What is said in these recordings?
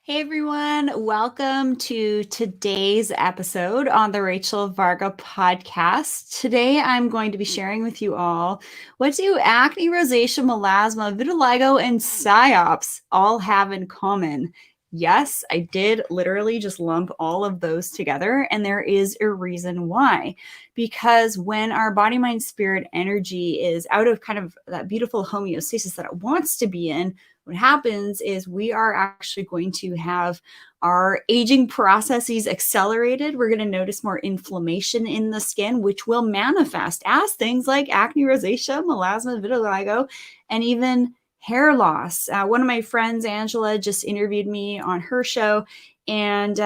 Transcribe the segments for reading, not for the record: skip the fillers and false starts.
Hey everyone, welcome to today's episode on the Rachel Varga Podcast. Today I'm going to be sharing with you all what do acne, rosacea, melasma, vitiligo, and PsyOps all have in common. Yes, I did literally just lump all of those together, and there is a reason why. Because when our body, mind, spirit energy is out of kind of that beautiful homeostasis that it wants to be in, what happens is we are actually going to have our aging processes accelerated. We're going to notice more inflammation in the skin, which will manifest as things like acne, rosacea, melasma, vitiligo, and even hair loss. One of my friends, Angela, just interviewed me on her show. And,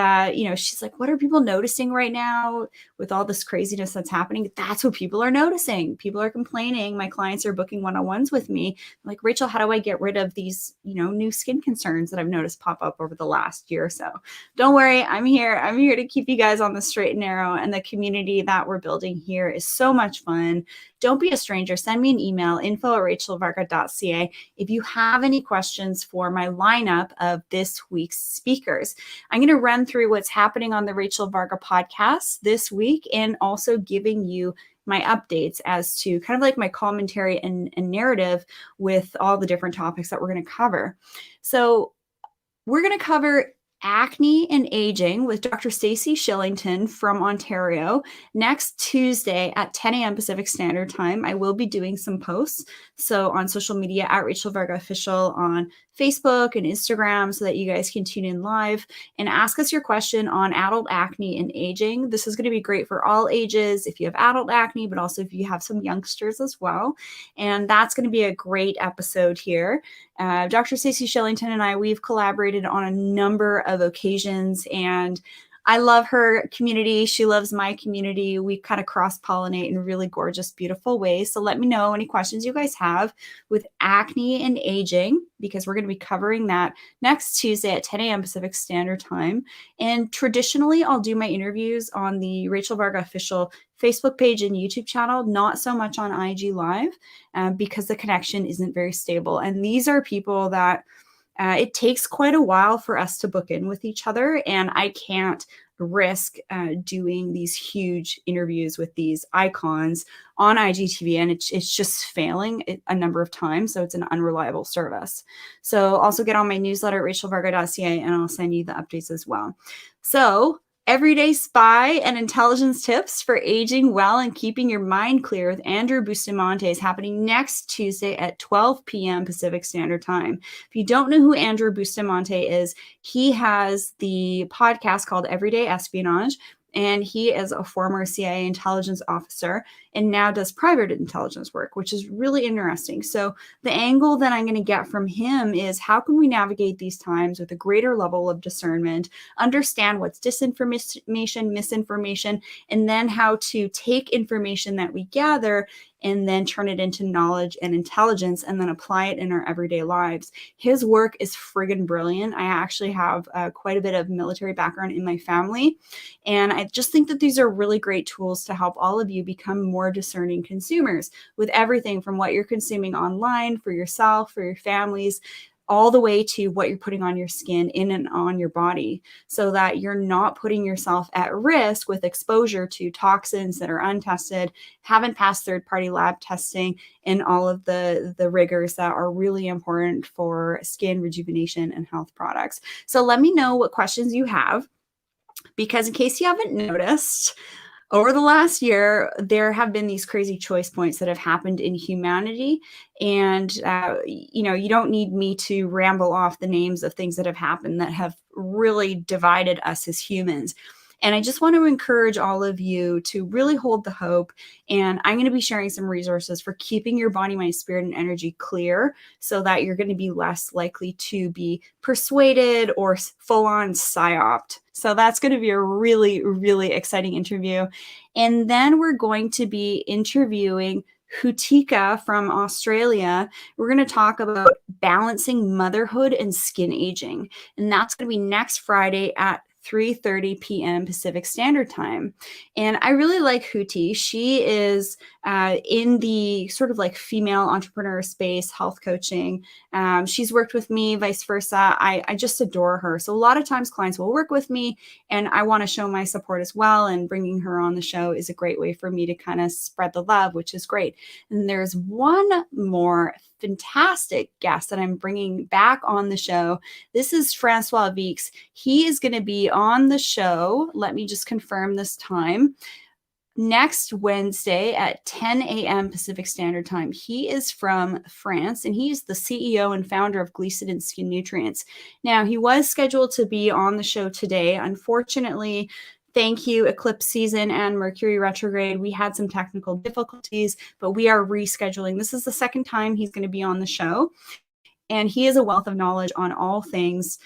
she's like, what are people noticing right now with all this craziness that's happening? That's what people are noticing. People are complaining. My clients are booking one-on-ones with me. I'm like, Rachel, how do I get rid of these, new skin concerns that I've noticed pop up over the last year or so? Don't worry. I'm here. I'm here to keep you guys on the straight and narrow. And the community that we're building here is so much fun. Don't be a stranger. Send me an email, info@rachelvarga.ca, if you have any questions for my lineup of this week's speakers. I'm going to run through what's happening on the Rachel Varga podcast this week and also giving you my updates as to kind of like my commentary and narrative with all the different topics that we're going to cover. So we're going to cover Acne and Aging with Dr. Stacey Shillington from Ontario next Tuesday at 10 a.m. Pacific Standard Time. I will be doing some posts. So on social media at Rachel Varga Official on Facebook and Instagram so that you guys can tune in live and ask us your question on adult acne and aging. This is going to be great for all ages if you have adult acne, but also if you have some youngsters as well. And that's going to be a great episode here. Dr. Stacey Shillington and I, we've collaborated on a number of occasions, and I love her community. She loves my community. We kind of cross-pollinate in really gorgeous, beautiful ways. So let me know any questions you guys have with acne and aging, because we're going to be covering that next Tuesday at 10 a.m. Pacific Standard Time. And traditionally, I'll do my interviews on the Rachel Varga Official Facebook page and YouTube channel, not so much on IG Live, because the connection isn't very stable. And these are people that it takes quite a while for us to book in with each other, and I can't risk doing these huge interviews with these icons on IGTV, and it's just failing a number of times, so it's an unreliable service. So also get on my newsletter at rachelvarga.ca, and I'll send you the updates as well. So everyday spy and intelligence tips for aging well and keeping your mind clear with Andrew Bustamante is happening next Tuesday at 12 p.m. Pacific Standard Time. If you don't know who Andrew Bustamante is, he has the podcast called Everyday Espionage, and he is a former CIA intelligence officer and now does private intelligence work, which is really interesting. So the angle that I'm going to get from him is how can we navigate these times with a greater level of discernment, understand what's disinformation, misinformation, and then how to take information that we gather and then turn it into knowledge and intelligence and then apply it in our everyday lives. His work is friggin' brilliant. I actually have quite a bit of military background in my family, and I just think that these are really great tools to help all of you become more discerning consumers with everything from what you're consuming online for yourself, for your families, all the way to what you're putting on your skin, in and on your body, so that you're not putting yourself at risk with exposure to toxins that are untested, haven't passed third-party lab testing, and all of the rigors that are really important for skin rejuvenation and health products. So let me know what questions you have, because in case you haven't noticed, over the last year, there have been these crazy choice points that have happened in humanity. And, you don't need me to ramble off the names of things that have happened that have really divided us as humans. And I just want to encourage all of you to really hold the hope. And I'm going to be sharing some resources for keeping your body, mind, spirit, and energy clear so that you're going to be less likely to be persuaded or full-on psyoped. So that's going to be a really, really exciting interview. And then we're going to be interviewing Hutika from Australia. We're going to talk about balancing motherhood and skin aging. And that's going to be next Friday at 3:30 p.m. Pacific Standard Time. And I really like Hootie. She is in the sort of like female entrepreneur space, health coaching. She's worked with me, vice versa. I just adore her. So a lot of times clients will work with me and I want to show my support as well. And bringing her on the show is a great way for me to kind of spread the love, which is great. And there's one more fantastic guest that I'm bringing back on the show. This is Francois Beeks. He is going to be on the show. Let me just confirm this time. Next Wednesday at 10 a.m. Pacific Standard Time. He is from France and he's the CEO and founder of Glycedin Skin Nutrients. Now, he was scheduled to be on the show today. Unfortunately, thank you, eclipse season and Mercury retrograde, we had some technical difficulties, but we are rescheduling. This is the second time he's going to be on the show. And he is a wealth of knowledge on all things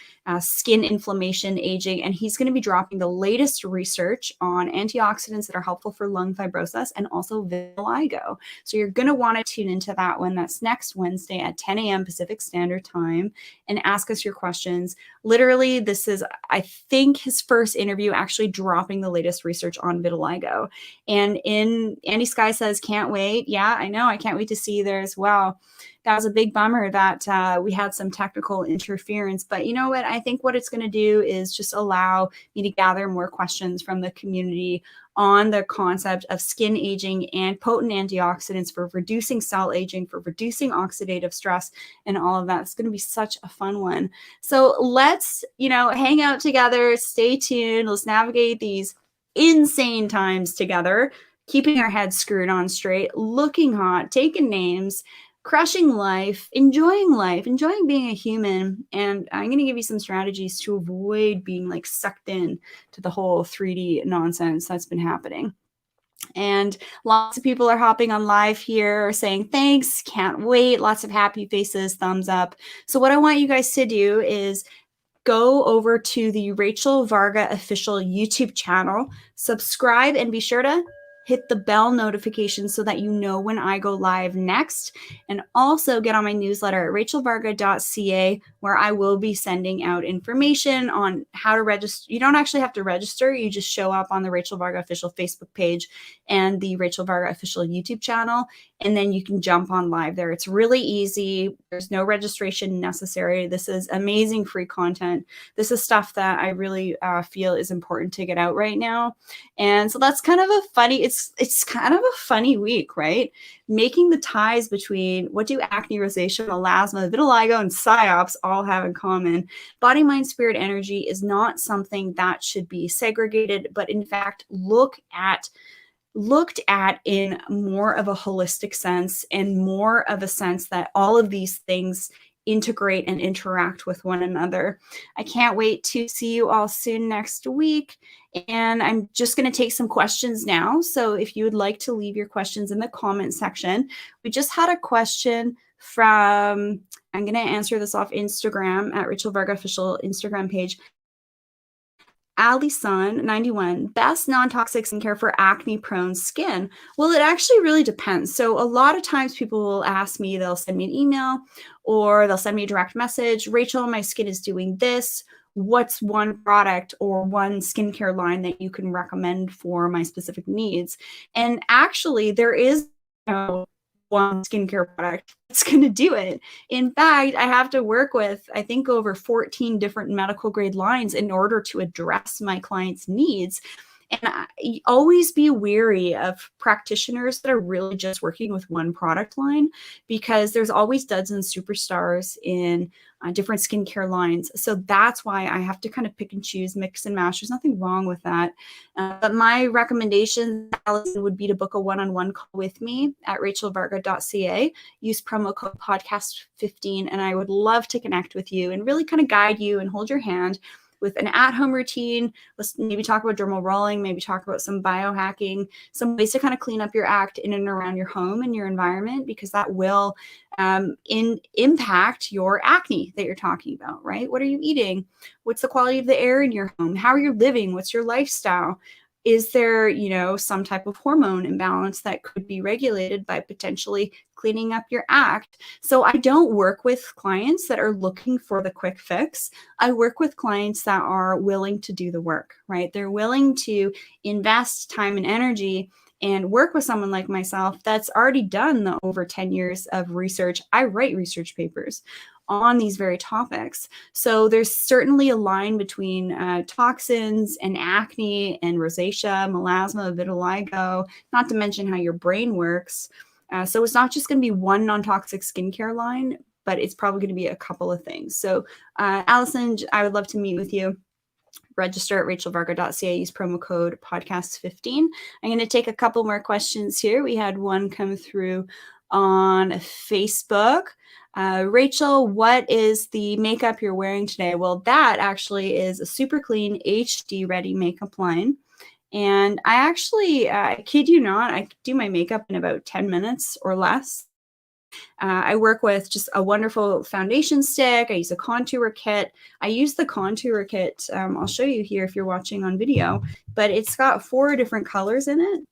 skin inflammation, aging, and he's going to be dropping the latest research on antioxidants that are helpful for lung fibrosis and also vitiligo. So you're going to want to tune into that one. That's next Wednesday at 10 a.m. Pacific Standard Time and ask us your questions. Literally, this is, I think, his first interview actually dropping the latest research on vitiligo. And Andy Sky says, can't wait. Yeah, I know. I can't wait to see you there as well. That was a big bummer that we had some technical interference, but you know what? I think what it's going to do is just allow me to gather more questions from the community on the concept of skin aging and potent antioxidants for reducing cell aging, for reducing oxidative stress and all of that. It's going to be such a fun one. So let's, hang out together, stay tuned. Let's navigate these insane times together, keeping our heads screwed on straight, looking hot, taking names, crushing life, enjoying being a human. And I'm going to give you some strategies to avoid being like sucked in to the whole 3D nonsense that's been happening. And lots of people are hopping on live here saying, thanks, can't wait. Lots of happy faces, thumbs up. So what I want you guys to do is go over to the Rachel Varga official YouTube channel, subscribe, and be sure to hit the bell notification so that you know when I go live next. And also get on my newsletter at rachelvarga.ca, where I will be sending out information on how to register. You don't actually have to register. You just show up on the Rachel Varga official Facebook page and the Rachel Varga official YouTube channel, and then you can jump on live there. It's really easy. There's no registration necessary. This is amazing free content. This is stuff that I really feel is important to get out right now. And so that's kind of a funny, it's kind of a funny week, right? Making the ties between what do acne, rosacea, melasma, vitiligo, and PsyOps all have in common. Body, mind, spirit, energy is not something that should be segregated, but in fact, looked at in more of a holistic sense and more of a sense that all of these things integrate and interact with one another. I can't wait to see you all soon next week. And I'm just going to take some questions now. So if you would like to leave your questions in the comment section, we just had a question from, I'm going to answer this off Instagram at Rachel Varga official Instagram page. Alison91, best non-toxic skincare for acne-prone skin. Well, it actually really depends. So a lot of times people will ask me, they'll send me an email or they'll send me a direct message. Rachel, my skin is doing this. What's one product or one skincare line that you can recommend for my specific needs? And actually, there is no one skincare product that's going to do it. In fact, I have to work with, I think, over 14 different medical grade lines in order to address my clients' needs. And always be wary of practitioners that are really just working with one product line, because there's always duds and superstars in different skincare lines. So that's why I have to kind of pick and choose, mix and match. There's nothing wrong with that. But my recommendation, Allison, would be to book a one-on-one call with me at rachelvarga.ca. Use promo code podcast15, and I would love to connect with you and really kind of guide you and hold your hand with an at-home routine. Let's maybe talk about dermal rolling, maybe talk about some biohacking, some ways to kind of clean up your act in and around your home and your environment, because that will impact your acne that you're talking about, right? What are you eating? What's the quality of the air in your home? How are you living? What's your lifestyle? Is there, some type of hormone imbalance that could be regulated by potentially cleaning up your act? So I don't work with clients that are looking for the quick fix. I work with clients that are willing to do the work, right? They're willing to invest time and energy and work with someone like myself that's already done the over 10 years of research. I write research papers on these very topics. So there's certainly a line between toxins and acne and rosacea, melasma, vitiligo, not to mention how your brain works. So it's not just going to be one non-toxic skincare line, but it's probably going to be a couple of things. So Allison, I would love to meet with you. Register at rachelvarga.ca, use promo code podcast15. I'm going to take a couple more questions here. We had one come through on Facebook. Rachel, what is the makeup you're wearing today? Well, that actually is a super clean HD ready makeup line. And I actually, I kid you not, I do my makeup in about 10 minutes or less. I work with just a wonderful foundation stick. I use a contour kit. I use the contour kit. I'll show you here if you're watching on video, but it's got 4 different colors in it.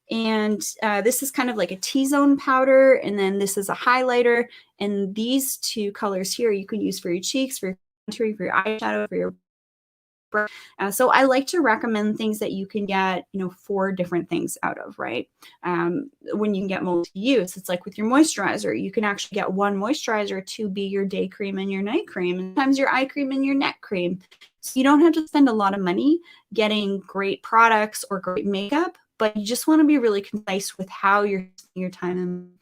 And this is kind of like a T-zone powder. And then this is a highlighter. And these 2 colors here you can use for your cheeks, for your contouring, for your eyeshadow, for your so I like to recommend things that you can get, 4 different things out of, right? When you can get multi-use, it's like with your moisturizer, you can actually get one moisturizer to be your day cream and your night cream, and sometimes your eye cream and your neck cream. So you don't have to spend a lot of money getting great products or great makeup, but you just want to be really concise with how you're spending your time.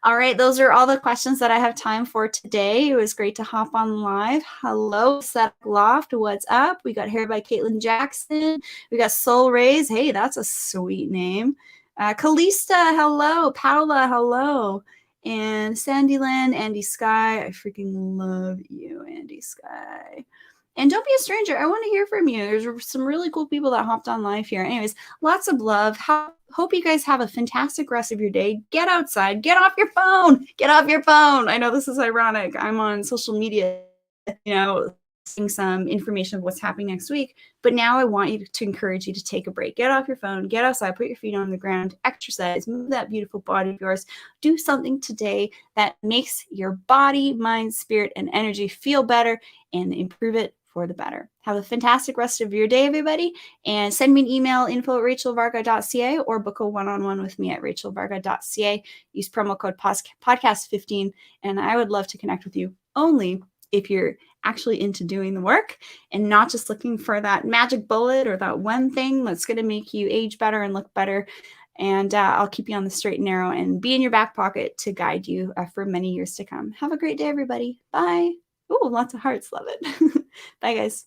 All right, those are all the questions that I have time for today. It was great to hop on live. Hello, Seth Loft. What's up? We got Hair by Caitlin Jackson. We got Soul Rays. Hey, that's a sweet name. Kalista, hello. Paula, hello. And Sandyland, Andy Sky. I freaking love you, Andy Sky. And don't be a stranger. I want to hear from you. There's some really cool people that hopped on live here. Anyways, lots of love. Hope you guys have a fantastic rest of your day. Get outside. Get off your phone. Get off your phone. I know this is ironic. I'm on social media, seeing some information of what's happening next week. But now I want you to encourage you to take a break. Get off your phone. Get outside. Put your feet on the ground. Exercise. Move that beautiful body of yours. Do something today that makes your body, mind, spirit, and energy feel better and improve it for the better. Have a fantastic rest of your day, everybody. And send me an email, info@rachelvarga.ca, or book a one-on-one with me at rachelvarga.ca. Use promo code podcast15. And I would love to connect with you only if you're actually into doing the work and not just looking for that magic bullet or that one thing that's going to make you age better and look better. And I'll keep you on the straight and narrow and be in your back pocket to guide you for many years to come. Have a great day, everybody. Bye. Oh, lots of hearts. Love it. Bye, guys.